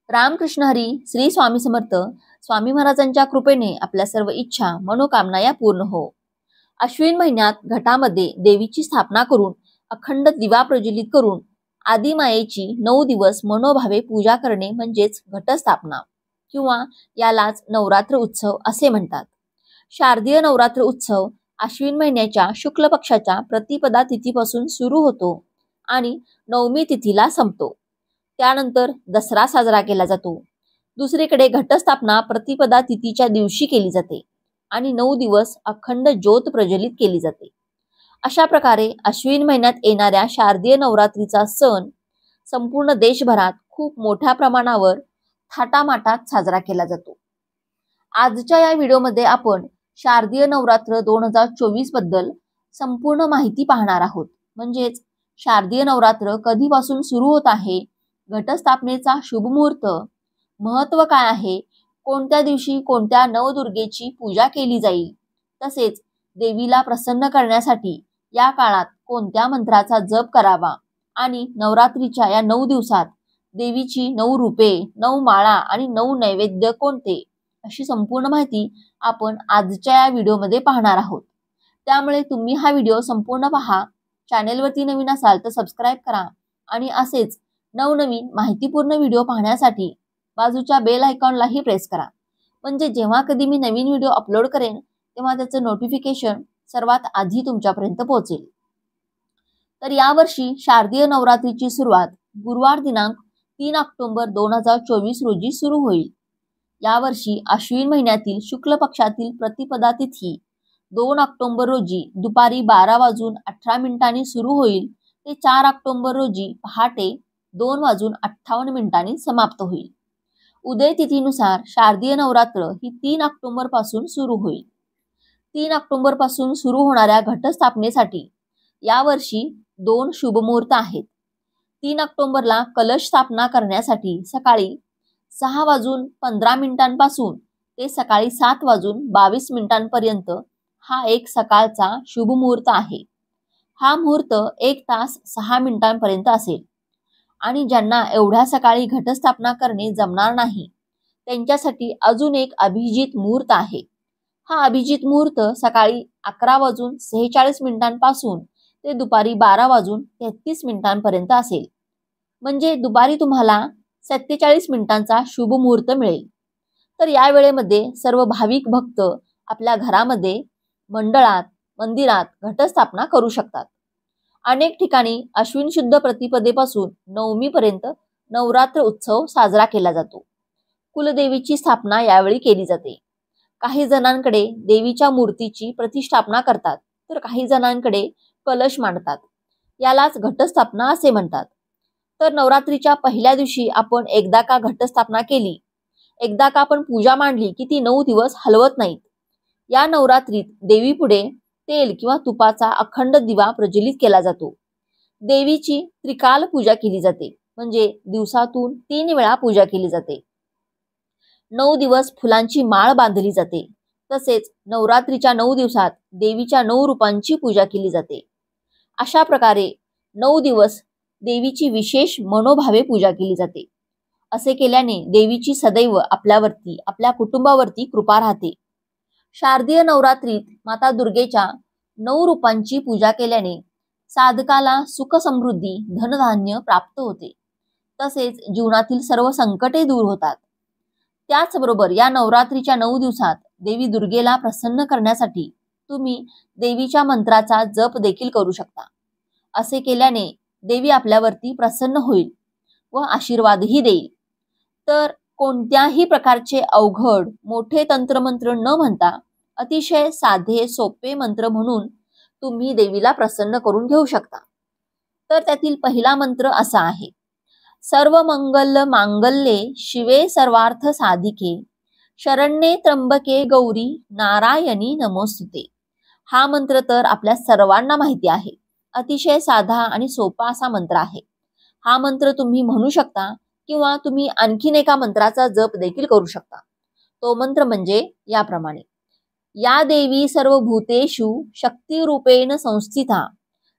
रामकृष्ण हरी. श्री स्वामी समर्थ. स्वामी महाराजांच्या कृपेने आपल्या सर्व इच्छा मनोकामना या पूर्ण हो. अश्विन महिन्यात घटामध्ये देवीची स्थापना करून अखंड दिवा प्रज्वलित करून आदिमायेची 9 दिवस मनोभावे पूजा करणे म्हणजेच घटस्थापना किंवा यालाच नवरात्र उत्सव असे म्हणतात. शारदीय नवरात्र उत्सव अश्विन महिन्याच्या शुक्ल पक्षाच्या प्रतिपदा तिथीपासून सुरू होतो आणि नवमी तिथीला संपतो. त्यानंतर दसरा साजरा केला जातो. दुसरीकडे घटस्थापना प्रतिपदा तिथीच्या दिवशी केली जाते आणि 9 दिवस अखंड ज्योत प्रज्वलित केली जाते. अशा प्रकारे अश्विन महिन्यात येणाऱ्या शारदीय नवरात्रीचा सण संपूर्ण देशभरात खूप मोठ्या प्रमाणावर थाटामाटात साजरा केला जातो. आजच्या या व्हिडिओमध्ये आपण शारदीय नवरात्र 2024 बद्दल संपूर्ण माहिती पाहणार आहोत. म्हणजेच शारदीय नवरात्र कधीपासून सुरू होत आहे, घटस्थापनेचा शुभ मुहूर्त, महत्त्व काय आहे, कोणत्या दिवशी कोणत्या नवदुर्गेची पूजा केली जाईल, तसेच देवीला प्रसन्न करण्यासाठी या काळात कोणत्या मंत्राचा जप करावा आणि नवरात्रीच्या या 9 दिवसात देवीची 9 रूपे, 9 माळा आणि 9 नैवेद्य कोणते, अशी संपूर्ण माहिती आपण आजच्या या व्हिडिओमध्ये पाहणार आहोत. त्यामुळे तुम्ही हा व्हिडिओ संपूर्ण पहा. चॅनेलवरती नवीन असाल तर सबस्क्राईब करा आणि असेच नवनवीन माहितीपूर्ण व्हिडिओ पाहण्यासाठी बाजूच्या बेल आयकॉनलाही प्रेस करा. म्हणजे जेव्हा कधी मी नवीन व्हिडिओ अपलोड करेन तेव्हा त्याचं नोटिफिकेशन सर्वात आधी तुमच्यापर्यंत पोहोचेल. तर यावर्षी शारदीय नवरात्रीची सुरुवात गुरुवार दिनांक 3 ऑक्टोबर 2024 रोजी सुरू होईल. यावर्षी अश्विन महिन्यातील शुक्ल पक्षातील प्रतिपदा तिथी 2 ऑक्टोबर रोजी दुपारी 12:18 सुरू होईल ते 4 ऑक्टोबर रोजी पहाटे 2:58 समाप्त होईल. उदय तिथीनुसार शारदीय नवरात्र ही 3 ऑक्टोबर पासून सुरू होईल. 3 ऑक्टोबर पासून सुरू होणाऱ्या घटस्थापनेसाठी यावर्षी 2 शुभमुहूर्त आहेत. 3 ऑक्टोबरला कलश स्थापना करण्यासाठी सकाळी 6:15 पासून ते सकाळी 7:22 पर्यंत हा एक सकाळचा शुभ मुहूर्त आहे. हा मुहूर्त 1 तास 6 मिनिटांपर्यंत असेल आणि ज्यांना एवढ्या सकाळी घटस्थापना करणे जमणार नाही त्यांच्यासाठी अजून एक अभिजित मुहूर्त आहे. हा अभिजित मुहूर्त सकाळी 11:46 पासून ते दुपारी 12:33 पर्यंत असेल. म्हणजे दुपारी तुम्हाला 47 मिनिटांचा शुभ मुहूर्त मिळेल. तर या वेळेमध्ये सर्व भाविक भक्त आपल्या घरामध्ये, मंडळात, मंदिरात घटस्थापना करू शकतात. अनेक ठिकाणी अश्विन शुद्ध प्रतिपदेपासून नवमीपर्यंत नवरात्र उत्सव साजरा केला जातो. कुलदेवीची स्थापना यावेळी केली जाते. काही जणांकडे देवीच्या मूर्तीची प्रतिष्ठापना करतात तर काही जणांकडे कलश मांडतात. यालाच घटस्थापना असे म्हणतात. तर नवरात्रीच्या पहिल्या दिवशी आपण एकदा का घटस्थापना केली, एकदा का आपण पूजा मांडली की ती 9 दिवस हलवत नाहीत. या नवरात्रीत देवीपुढे तेल किंवा तुपाचा अखंड दिवा प्रज्वलित केला जातो. देवीची त्रिकाल पूजा केली जाते. म्हणजे दिवसातून 3 वेळा पूजा केली जाते. 9 दिवस फुलांची माळ बांधली जाते. तसेच नवरात्रीच्या 9 दिवसात देवीच्या 9 रूपांची पूजा केली जाते. अशा प्रकारे 9 दिवस देवीची विशेष मनोभावे पूजा केली जाते. असे केल्याने देवीची सदैव आपल्यावरती, आपल्या कुटुंबावरती कृपा राहते. शारदीय नवरात्रीत माता दुर्गेच्या 9 रूपांची पूजा केल्याने साधकाला सुख समृद्धी, धनधान्य प्राप्त होते. तसेच जीवनातील सर्व संकटे दूर होतात. त्याचबरोबर या नवरात्रीच्या 9 दिवसात देवी दुर्गेला प्रसन्न करण्यासाठी तुम्ही देवीच्या मंत्राचा जप देखील करू शकता. असे केल्याने देवी आपल्यावरती प्रसन्न होईल व आशीर्वादही देईल. तर कोणत्याही प्रकारचे अवघड मोठे तंत्रमंत्र न म्हणता अतिशय साधे सोपे मंत्र म्हणून तुम्ही देवीला प्रसन्न करून घेऊ शकता. तर त्यातील पहिला मंत्र असा आहे: सर्व मंगल मांगल्ये शिवे सर्वार्थ साधिके शरण्ये त्र्यंबके गौरी नारायणी नमोस्तुते. हा मंत्र तर आपल्या सर्वांना माहिती आहे. अतिशय साधा आणि सोपा असा मंत्र आहे. हा मंत्र तुम्ही म्हणू शकता किंवा तुम्ही आणखीन एका मंत्राचा जप देखील करू शकता. तो मंत्र म्हणजे याप्रमाणे: या देवी सर्व भूतेषु शक्ती रूपेण संस्थिता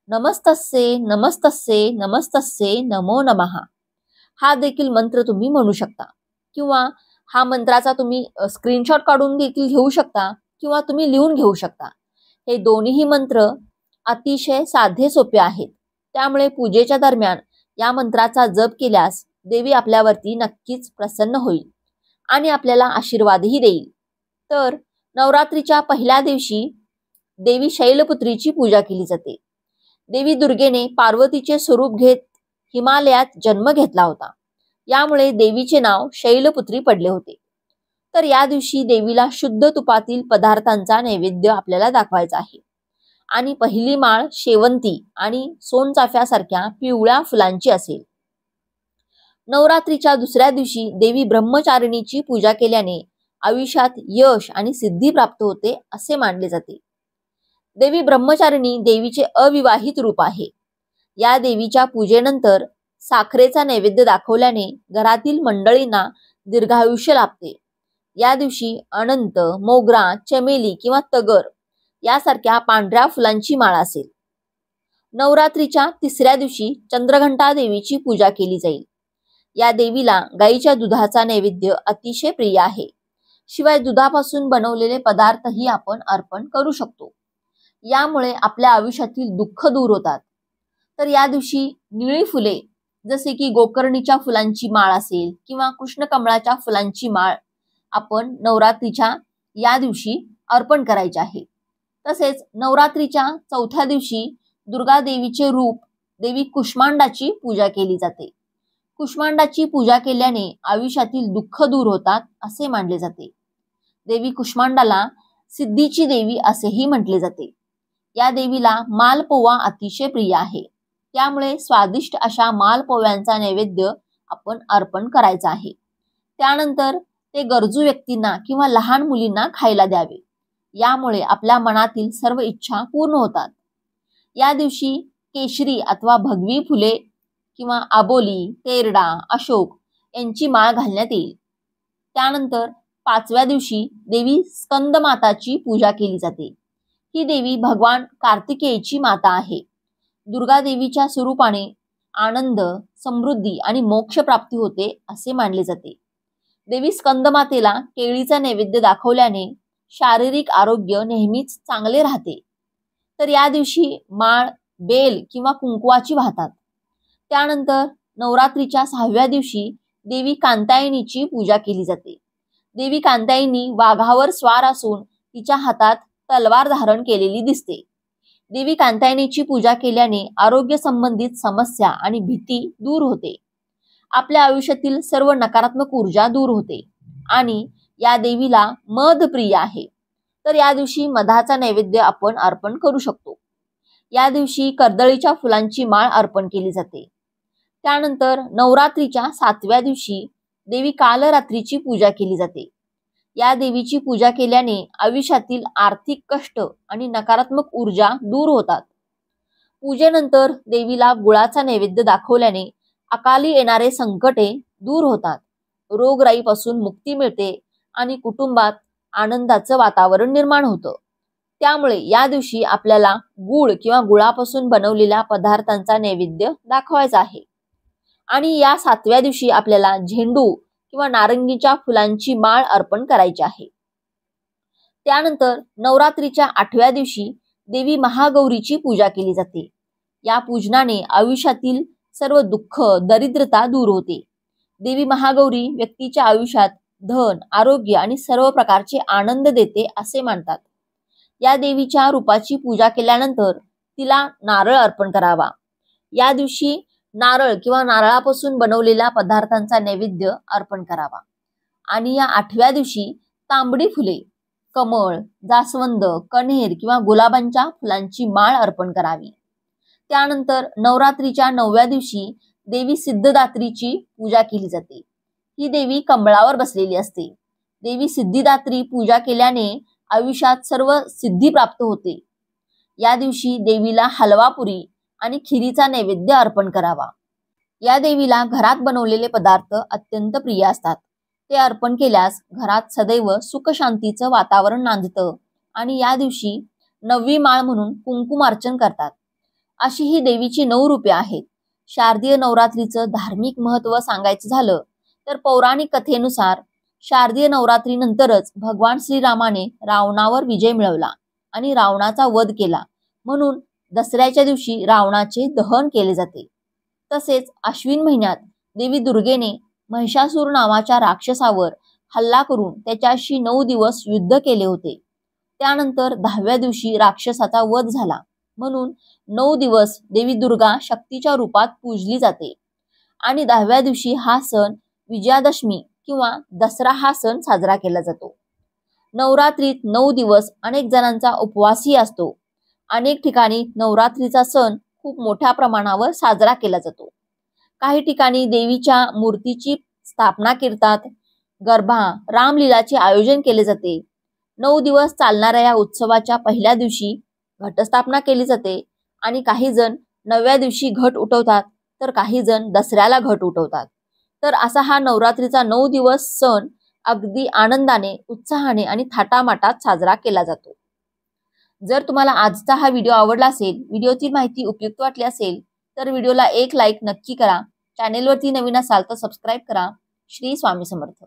नमस्तस्ये नमस्तस्ये नमस्तस्ये नमो नमः. हा देखील मंत्र तुम्ही म्हणू शकता, किंवा हा मंत्राचा तुम्ही स्क्रीनशॉट काढून देखील घेऊ शकता, किंवा तुम्ही लिहून घेऊ शकता. हे दोन्हीही मंत्र अतिशय साधे सोपे आहेत. त्यामुळे पूजेच्या दरम्यान या मंत्राचा जप केल्यास देवी आपल्यावरती नक्कीच प्रसन्न होईल आणि आपल्याला आशीर्वादही देईल. तर नवरात्रीच्या पहिल्या दिवशी देवी शैलपुत्रीची पूजा केली जाते. देवी दुर्गेने पार्वतीचे स्वरूप घेत हिमालयात जन्म घेतला होता. यामुळे देवीचे नाव शैलपुत्री पडले होते. तर या दिवशी देवीला शुद्ध तुपातील पदार्थांचा नैवेद्य आपल्याला दाखवायचा आहे. आणि पहिली माळ शेवंती आणि सोनचाफ्यासारख्या पिवळ्या फुलांची असेल. नवरात्रीच्या दुसऱ्या दिवशी देवी ब्रह्मचारिणीची पूजा केल्याने आयुष्यात यश आणि सिद्धी प्राप्त होते असे मानले जाते. देवी ब्रह्मचारिणी देवीचे अविवाहित रूप आहे. या देवीच्या पूजेनंतर साखरेचा नैवेद्य दाखवल्याने घरातील मंडळींना दीर्घायुष्य लाभते. या दिवशी अनंत, मोगरा, चमेली किंवा तगर यासारख्या पांढऱ्या फुलांची माळ असेल. नवरात्रीच्या तिसऱ्या दिवशी चंद्रघंटा देवीची पूजा केली जाईल. या देवीला गाईच्या दुधाचा नैवेद्य अतिशय प्रिय आहे. शिवाय दुधापासून बनवलेले पदार्थही आपण अर्पण करू शकतो. यामुळे आपल्या आयुष्यातील दुःख दूर होतात. तर या दिवशी निळी फुले जसे की गोकर्णीच्या फुलांची माळ असेल किंवा कृष्णकमळाच्या फुलांची माळ आपण नवरात्रीच्या या दिवशी अर्पण करायचे आहे. तसेच नवरात्रीच्या चौथ्या दिवशी दुर्गा देवीचे रूप देवी कुष्मांडाची पूजा केली जाते. कुष्मांडाची पूजा केल्याने आयुष्यातील दुःख दूर होतात असे मानले जाते. देवी कुष्मांडाला सिद्धीची देवी असेही म्हटले जाते. या देवीला मालपोवा अतिशय प्रिय आहे. त्यामुळे स्वादिष्ट अशा मालपोव्यांचा नैवेद्य आपण अर्पण करायचा आहे. त्यानंतर ते गरजू व्यक्तींना किंवा लहान मुलींना खायला द्यावे. यामुळे आपल्या मनातील सर्व इच्छा पूर्ण होतात. या दिवशी केशरी अथवा भगवी फुले किंवा आबोली, तेरडा, अशोक यांची माळ घालण्यात येईल. त्यानंतर पाचव्या दिवशी देवी स्कंदमाताची पूजा केली जाते. ही देवी भगवान कार्तिकेयची माता आहे. दुर्गा देवीच्या स्वरूपाने आनंद, समृद्धी आणि मोक्ष प्राप्ती होते असे मानले जाते. देवी स्कंदमातेला केळीचा नैवेद्य दाखवल्याने शारीरिक आरोग्य नेहमीच चांगले राहते. तर या दिवशी माळ, बेल किंवा कुंकवाची वाहतात. त्यानंतर नवरात्रीच्या 6व्या दिवशी देवी कांतायनीची पूजा केली जाते. देवी कांतायनी वाघावर स्वार असून तिच्या हातात तलवार धारण केलेली दिसते. देवी कांतायनीची पूजा केल्याने आरोग्य संबंधित समस्या आणि भीती दूर होते. आपल्या आयुष्यातील सर्व नकारात्मक ऊर्जा दूर होते. आणि या देवीला मध प्रिय आहे. तर या दिवशी मधाचा नैवेद्य आपण अर्पण करू शकतो. या दिवशी कर्दळीच्या फुलांची माळ अर्पण केली जाते. त्यानंतर नवरात्रीच्या 7व्या दिवशी देवी कालरात्रीची पूजा केली जाते. या देवीची पूजा केल्याने आयुष्यातील आर्थिक कष्ट आणि नकारात्मक ऊर्जा दूर होतात. पूजेनंतर देवीला गुळाचा नैवेद्य दाखवल्याने अकाली येणारे संकटे दूर होतात. रोगराईपासून मुक्ती मिळते आणि कुटुंबात आनंदाचं वातावरण निर्माण होतं. त्यामुळे या दिवशी आपल्याला गुळ किंवा गुळापासून बनवलेल्या पदार्थांचा नैवेद्य दाखवायचा आहे. आणि या 7व्या दिवशी आपल्याला झेंडू किंवा नारंगीच्या फुलांची माळ अर्पण करायची आहे. त्यानंतर नवरात्रीच्या 8व्या दिवशी देवी महागौरीची पूजा केली जाते. या पूजनाने आयुष्यातील सर्व दुःख, दरिद्रता दूर होते. देवी महागौरी व्यक्तीच्या आयुष्यात धन, आरोग्य आणि सर्व प्रकारचे आनंद देते असे मानतात. या देवीच्या रूपाची पूजा केल्यानंतर तिला नारळ अर्पण करावा. या दिवशी नारळ किंवा नारळापासून बनवलेल्या पदार्थांचा नैवेद्य अर्पण करावा. आणि या 8व्या दिवशी तांबडी फुले, कमळ, जास्वंद, कण्हेर किंवा गुलाबांच्या फुलांची माळ अर्पण करावी. त्यानंतर नवरात्रीच्या 9व्या दिवशी देवी सिद्धदात्रीची पूजा केली जाते. ही देवी कमळावर बसलेली असते. देवी सिद्धिदात्री पूजा केल्याने आयुष्यात सर्व सिद्धी प्राप्त होते. या दिवशी देवीला हलवा पुरी आणि खिरीचा नैवेद्य अर्पण करावा. या देवीला घरात बनवलेले पदार्थ अत्यंत प्रिय असतात. ते अर्पण केल्यास घरात सदैव सुख शांतीचं वातावरण नांदतं. आणि या दिवशी 9वी माळ म्हणून कुंकुमार्चन करतात. अशी ही देवीची 9 रूपे आहेत. शारदीय नवरात्रीचं धार्मिक महत्त्व सांगायचं झालं तर पौराणिक कथेनुसार शारदीय नवरात्रीनंतरच भगवान श्रीरामाने रावणावर विजय मिळवला आणि रावणाचा वध केला, म्हणून दसऱ्याच्या दिवशी रावणाचे दहन केले जाते. तसेच अश्विन महिन्यात देवी दुर्गेने महिषासूर नावाच्या राक्षसावर हल्ला करून त्याच्याशी 9 दिवस युद्ध केले होते. त्यानंतर 10व्या दिवशी राक्षसाचा वध झाला, म्हणून 9 दिवस देवी दुर्गा शक्तीच्या रूपात पूजली जाते. आणि 10व्या दिवशी हा सण विजयादशमी किंवा दसरा हा सण साजरा केला जातो. नवरात्रीत 9 दिवस अनेक जणांचा उपवासही असतो. अनेक ठिकाणी नवरात्रीचा सण खूप मोठ्या प्रमाणावर साजरा केला जातो. काही ठिकाणी देवीच्या मूर्तीची स्थापना करतात. गरबा, रामलीलाचे आयोजन केले जाते. 9 दिवस चालणाऱ्या या उत्सवाच्या पहिल्या दिवशी घटस्थापना केली जाते आणि काही जण 9व्या दिवशी घट उठवतात तर काही जण दसऱ्याला घट उठवतात. तर असा हा नवरात्रीचा 9 दिवस सण अगदी आनंदाने, उत्साहाने आणि थाटामाटात साजरा केला जातो. जर तुम्हाला आजचा हा व्हिडिओ आवडला असेल, व्हिडिओची माहिती उपयुक्त वाटली असेल तर व्हिडिओला एक लाईक नक्की करा. चॅनेलवरती नवीन असाल तर सबस्क्राईब करा. श्री स्वामी समर्थ.